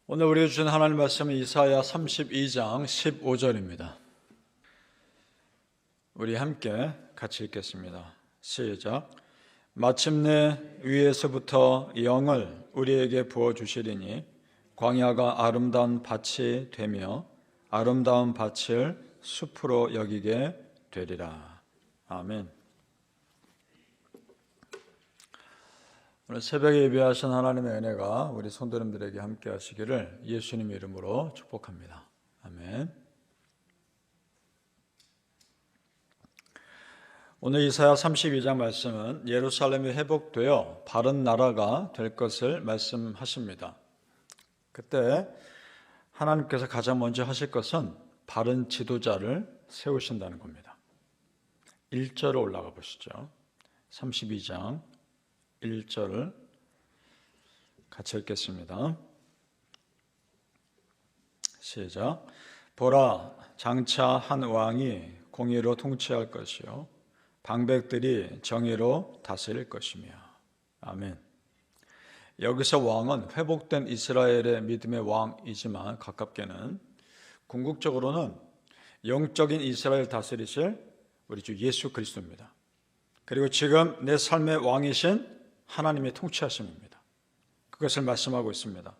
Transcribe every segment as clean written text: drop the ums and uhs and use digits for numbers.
오늘 우리가 주신 하나님 말씀은 이사야 32장 15절입니다. 우리 함께 같이 읽겠습니다. 시작. 마침내 위에서부터 영을 우리에게 부어주시리니 광야가 아름다운 밭이 되며 아름다운 밭을 숲으로 여기게 되리라. 아멘. 오늘 새벽에 예배하신 하나님의 은혜가 우리 성도님들에게 함께 하시기를 예수님의 이름으로 축복합니다. 아멘. 오늘 이사야 32장 말씀은 예루살렘이 회복되어 바른 나라가 될 것을 말씀하십니다. 그때 하나님께서 가장 먼저 하실 것은 바른 지도자를 세우신다는 겁니다. 1절로 올라가 보시죠. 32장 1절을 같이 읽겠습니다. 시작. 보라, 장차 한 왕이 공의로 통치할 것이요 방백들이 정의로 다스릴 것이며. 아멘. 여기서 왕은 회복된 이스라엘의 믿음의 왕이지만 가깝게는 궁극적으로는 영적인 이스라엘 다스리실 우리 주 예수 그리스도입니다. 그리고 지금 내 삶의 왕이신 하나님의 통치하심입니다. 그것을 말씀하고 있습니다.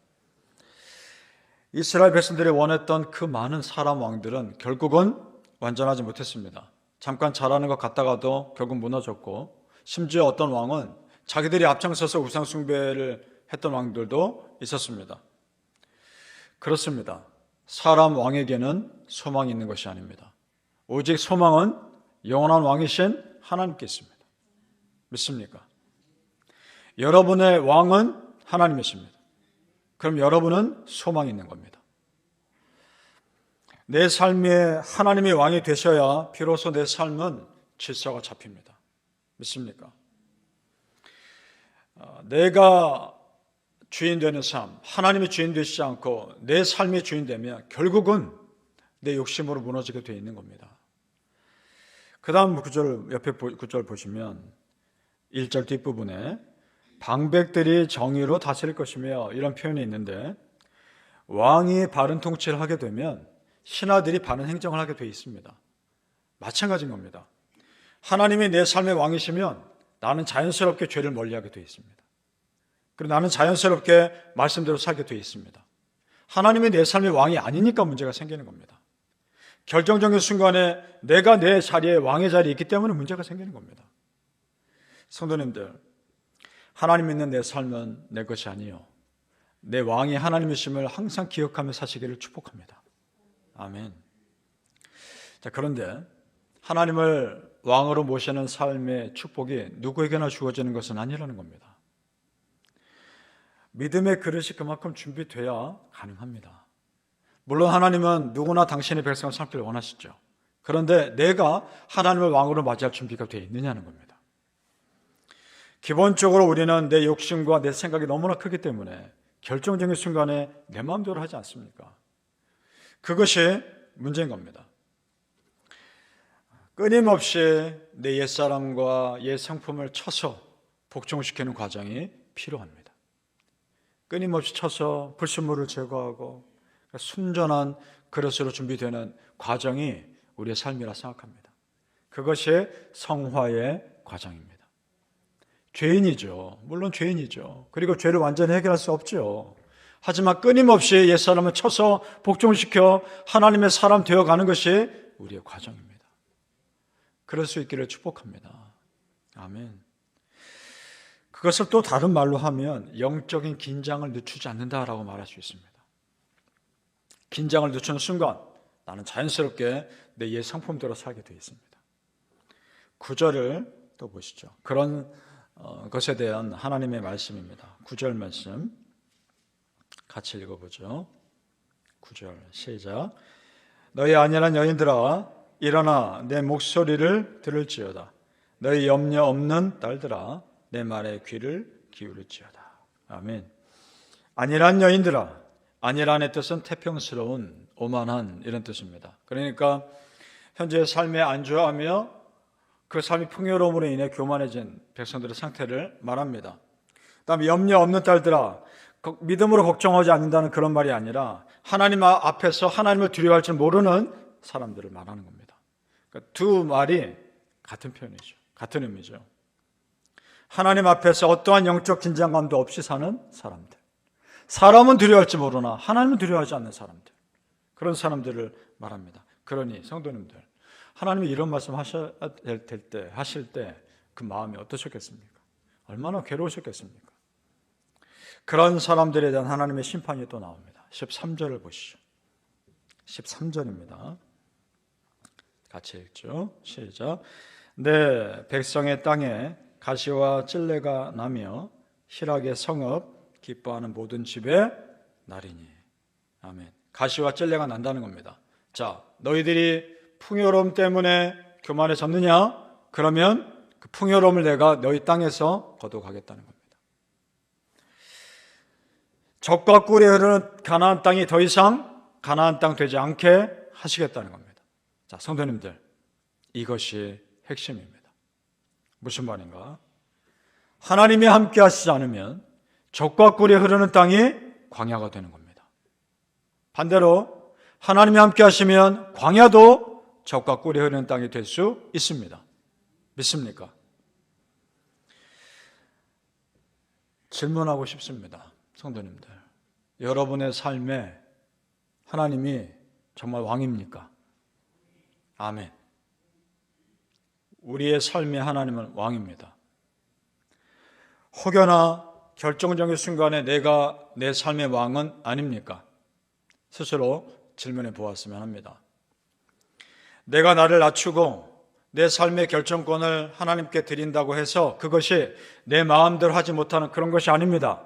이스라엘 백성들이 원했던 그 많은 사람 왕들은 결국은 완전하지 못했습니다. 잠깐 잘하는 것 같다가도 결국 무너졌고, 심지어 어떤 왕은 자기들이 앞장서서 우상 숭배를 했던 왕들도 있었습니다. 그렇습니다. 사람 왕에게는 소망이 있는 것이 아닙니다. 오직 소망은 영원한 왕이신 하나님께 있습니다. 믿습니까? 여러분의 왕은 하나님이십니다. 그럼 여러분은 소망이 있는 겁니다. 내 삶에 하나님이 왕이 되셔야 비로소 내 삶은 질서가 잡힙니다. 믿습니까? 내가 주인 되는 삶, 하나님이 주인 되시지 않고 내 삶이 주인 되면 결국은 내 욕심으로 무너지게 되어 있는 겁니다. 그 다음 구절, 옆에 구절 보시면 1절 뒷부분에 방백들이 정의로 다스릴 것이며 이런 표현이 있는데, 왕이 바른 통치를 하게 되면 신하들이 바른 행정을 하게 되어 있습니다. 마찬가지인 겁니다. 하나님이 내 삶의 왕이시면 나는 자연스럽게 죄를 멀리하게 되어 있습니다. 그리고 나는 자연스럽게 말씀대로 살게 되어 있습니다. 하나님이 내 삶의 왕이 아니니까 문제가 생기는 겁니다. 결정적인 순간에 내가 내 자리에 왕의 자리에 있기 때문에 문제가 생기는 겁니다. 성도님들, 하나님 있는 내 삶은 내 것이 아니요 내 왕이 하나님이심을 항상 기억하며 사시기를 축복합니다. 아멘. 자, 그런데 하나님을 왕으로 모시는 삶의 축복이 누구에게나 주어지는 것은 아니라는 겁니다. 믿음의 그릇이 그만큼 준비돼야 가능합니다. 물론 하나님은 누구나 당신의 백성을 삼기를 원하시죠. 그런데 내가 하나님을 왕으로 맞이할 준비가 되어 있느냐는 겁니다. 기본적으로 우리는 내 욕심과 내 생각이 너무나 크기 때문에 결정적인 순간에 내 마음대로 하지 않습니까? 그것이 문제인 겁니다. 끊임없이 내 옛사람과 옛 상품을 쳐서 복종시키는 과정이 필요합니다. 끊임없이 쳐서 불순물을 제거하고 순전한 그릇으로 준비되는 과정이 우리의 삶이라 생각합니다. 그것이 성화의 과정입니다. 죄인이죠. 물론 죄인이죠. 그리고 죄를 완전히 해결할 수 없죠. 하지만 끊임없이 옛사람을 쳐서 복종시켜 하나님의 사람 되어가는 것이 우리의 과정입니다. 그럴 수 있기를 축복합니다. 아멘. 그것을 또 다른 말로 하면 영적인 긴장을 늦추지 않는다라고 말할 수 있습니다. 긴장을 늦추는 순간 나는 자연스럽게 내 옛 상품대로 살게 되어 있습니다. 9절을 또 보시죠. 그런 것에 대한 하나님의 말씀입니다. 9절 말씀 같이 읽어보죠. 9절 시작. 너희 안일한 여인들아 일어나 내 목소리를 들을지어다. 너희 염려 없는 딸들아 내 말에 귀를 기울일지어다. 아멘. 안일한 여인들아, 안일한의 뜻은 태평스러운, 오만한 이런 뜻입니다. 그러니까 현재의 삶에 안주하며 그 삶이 풍요로움으로 인해 교만해진 백성들의 상태를 말합니다. 그 다음에 염려 없는 딸들아, 믿음으로 걱정하지 않는다는 그런 말이 아니라 하나님 앞에서 하나님을 두려워할 줄 모르는 사람들을 말하는 겁니다. 그러니까 두 말이 같은 표현이죠. 같은 의미죠. 하나님 앞에서 어떠한 영적 긴장감도 없이 사는 사람들. 사람은 두려워할지 모르나 하나님은 두려워하지 않는 사람들. 그런 사람들을 말합니다. 그러니 성도님들, 하나님이 이런 말씀 하실 때 그 마음이 어떠셨겠습니까? 얼마나 괴로우셨겠습니까? 그런 사람들에 대한 하나님의 심판이 또 나옵니다. 13절을 보시죠. 13절입니다. 같이 읽죠. 시작. 내 백성의 땅에 가시와 찔레가 나며 희락의 성읍 기뻐하는 모든 집에 나리니. 아멘. 가시와 찔레가 난다는 겁니다. 자, 너희들이 풍요로움 때문에 교만해졌느냐? 그러면 그 풍요로움을 내가 너희 땅에서 거둬가겠다는 겁니다. 젖과 꿀이 흐르는 가나안 땅이 더 이상 가나안 땅 되지 않게 하시겠다는 겁니다. 자, 성도님들, 이것이 핵심입니다. 무슨 말인가? 하나님이 함께 하시지 않으면 젖과 꿀이 흐르는 땅이 광야가 되는 겁니다. 반대로 하나님이 함께 하시면 광야도 젖과 꿀이 흐르는 땅이 될 수 있습니다. 믿습니까? 질문하고 싶습니다. 성도님들, 여러분의 삶에 하나님이 정말 왕입니까? 아멘. 우리의 삶에 하나님은 왕입니다. 혹여나 결정적인 순간에 내가 내 삶의 왕은 아닙니까? 스스로 질문해 보았으면 합니다. 내가 나를 낮추고 내 삶의 결정권을 하나님께 드린다고 해서 그것이 내 마음대로 하지 못하는 그런 것이 아닙니다.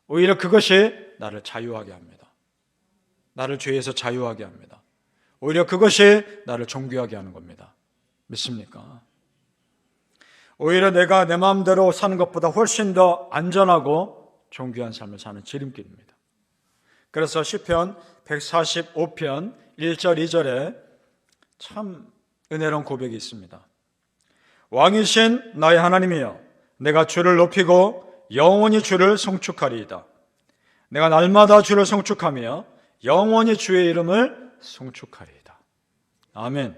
오히려 그것이 나를 자유하게 합니다. 나를 죄에서 자유하게 합니다. 오히려 그것이 나를 존귀하게 하는 겁니다. 믿습니까? 오히려 내가 내 마음대로 사는 것보다 훨씬 더 안전하고 존귀한 삶을 사는 지름길입니다. 그래서 시편 145편 1절 2절에 참 은혜로운 고백이 있습니다. 왕이신 나의 하나님이여, 내가 주를 높이고 영원히 주를 송축하리이다. 내가 날마다 주를 송축하며 영원히 주의 이름을 송축하리이다. 아멘.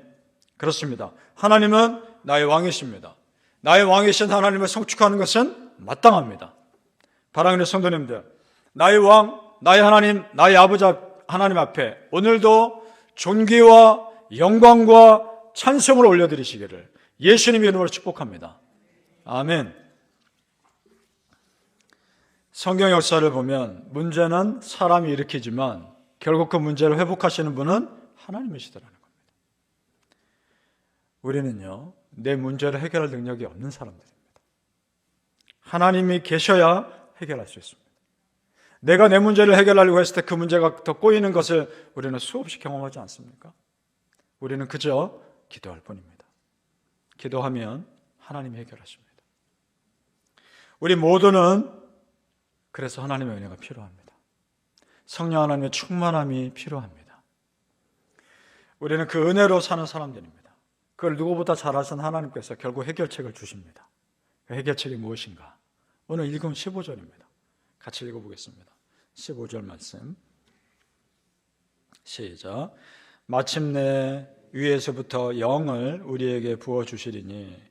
그렇습니다. 하나님은 나의 왕이십니다. 나의 왕이신 하나님을 송축하는 것은 마땅합니다. 사랑하는 성도님들, 나의 왕, 나의 하나님, 나의 아버지 하나님 앞에 오늘도 존귀와 영광과 찬송을 올려드리시기를 예수님의 이름으로 축복합니다. 아멘. 성경 역사를 보면 문제는 사람이 일으키지만 결국 그 문제를 회복하시는 분은 하나님이시더라는 겁니다. 우리는요, 내 문제를 해결할 능력이 없는 사람들입니다. 하나님이 계셔야 해결할 수 있습니다. 내가 내 문제를 해결하려고 했을 때 그 문제가 더 꼬이는 것을 우리는 수없이 경험하지 않습니까? 우리는 그저 기도할 뿐입니다. 기도하면 하나님이 해결하십니다. 우리 모두는 그래서 하나님의 은혜가 필요합니다. 성령 하나님의 충만함이 필요합니다. 우리는 그 은혜로 사는 사람들입니다. 그걸 누구보다 잘 아신 하나님께서 결국 해결책을 주십니다. 그 해결책이 무엇인가? 오늘 읽은 15절입니다. 같이 읽어보겠습니다. 15절 말씀 시작. 마침내 위에서부터 영을 우리에게 부어주시리니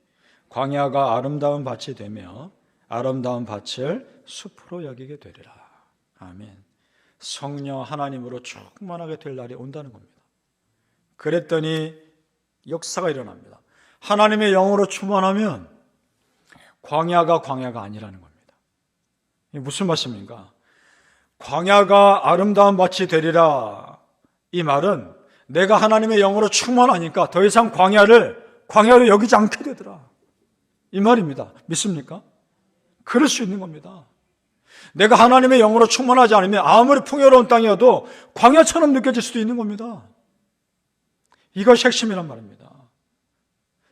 광야가 아름다운 밭이 되며 아름다운 밭을 숲으로 여기게 되리라. 아멘. 성령 하나님으로 충만하게 될 날이 온다는 겁니다. 그랬더니 역사가 일어납니다. 하나님의 영으로 충만하면 광야가 아니라는 겁니다. 이게 무슨 말씀인가? 광야가 아름다운 밭이 되리라. 이 말은 내가 하나님의 영으로 충만하니까 더 이상 광야를 여기지 않게 되더라. 이 말입니다. 믿습니까? 그럴 수 있는 겁니다. 내가 하나님의 영으로 충만하지 않으면 아무리 풍요로운 땅이어도 광야처럼 느껴질 수도 있는 겁니다. 이것이 핵심이란 말입니다.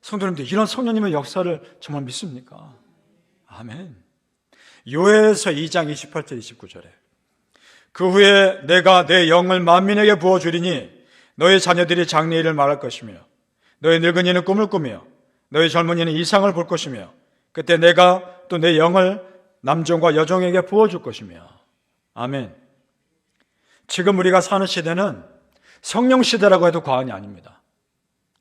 성도님들, 이런 성령님의 역사를 정말 믿습니까? 아멘. 요엘서 2장 28절 29절에 그 후에 내가 내 영을 만민에게 부어주리니 너희 자녀들이 장래일을 말할 것이며 너희 늙은이는 꿈을 꾸며 너희 젊은이는 이상을 볼 것이며 그때 내가 또 내 영을 남종과 여종에게 부어줄 것이며. 아멘. 지금 우리가 사는 시대는 성령 시대라고 해도 과언이 아닙니다.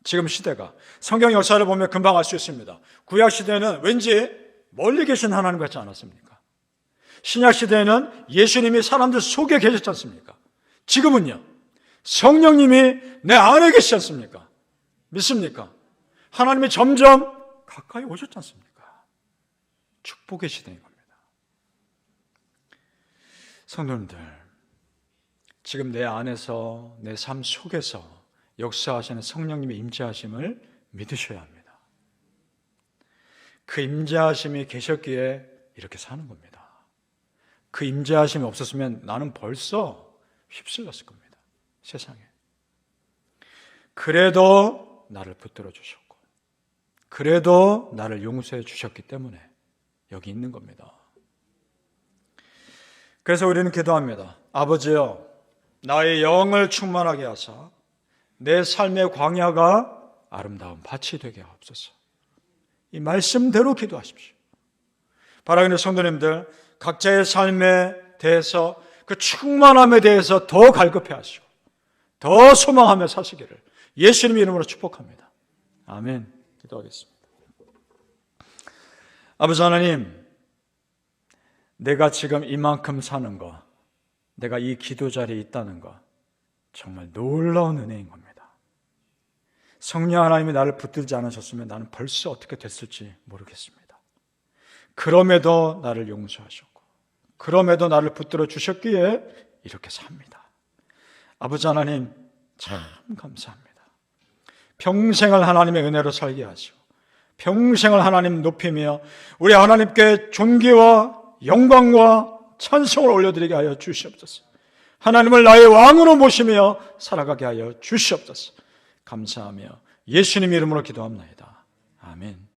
지금 시대가 성경 역사를 보면 금방 알 수 있습니다. 구약 시대는 왠지 멀리 계신 하나님 같지 않았습니까? 신약 시대에는 예수님이 사람들 속에 계셨지 않습니까? 지금은요, 성령님이 내 안에 계시지 않습니까? 믿습니까? 하나님이 점점 가까이 오셨지 않습니까? 축복의 시대인 겁니다. 성도님들, 지금 내 안에서, 내 삶 속에서 역사하시는 성령님의 임재하심을 믿으셔야 합니다. 그 임재하심이 계셨기에 이렇게 사는 겁니다. 그 임재하심이 없었으면 나는 벌써 휩쓸렸을 겁니다. 세상에. 그래도 나를 붙들어 주셨고, 그래도 나를 용서해 주셨기 때문에 여기 있는 겁니다. 그래서 우리는 기도합니다. 아버지여, 나의 영을 충만하게 하사 내 삶의 광야가 아름다운 밭이 되게 하옵소서. 이 말씀대로 기도하십시오. 바라기는 성도님들, 각자의 삶에 대해서, 그 충만함에 대해서 더 갈급해 하시고 더 소망하며 사시기를 예수님 이름으로 축복합니다. 아멘. 기도하겠습니다. 아버지 하나님, 내가 지금 이만큼 사는 거, 내가 이 기도 자리에 있다는 거 정말 놀라운 은혜인 겁니다. 성령 하나님이 나를 붙들지 않으셨으면 나는 벌써 어떻게 됐을지 모르겠습니다. 그럼에도 나를 용서하셨고, 그럼에도 나를 붙들어 주셨기에 이렇게 삽니다. 아버지 하나님, 참 감사합니다. 평생을 하나님의 은혜로 살게 하시고 평생을 하나님 높이며 우리 하나님께 존귀와 영광과 찬송을 올려드리게 하여 주시옵소서. 하나님을 나의 왕으로 모시며 살아가게 하여 주시옵소서. 감사하며 예수님 이름으로 기도합니다. 아멘.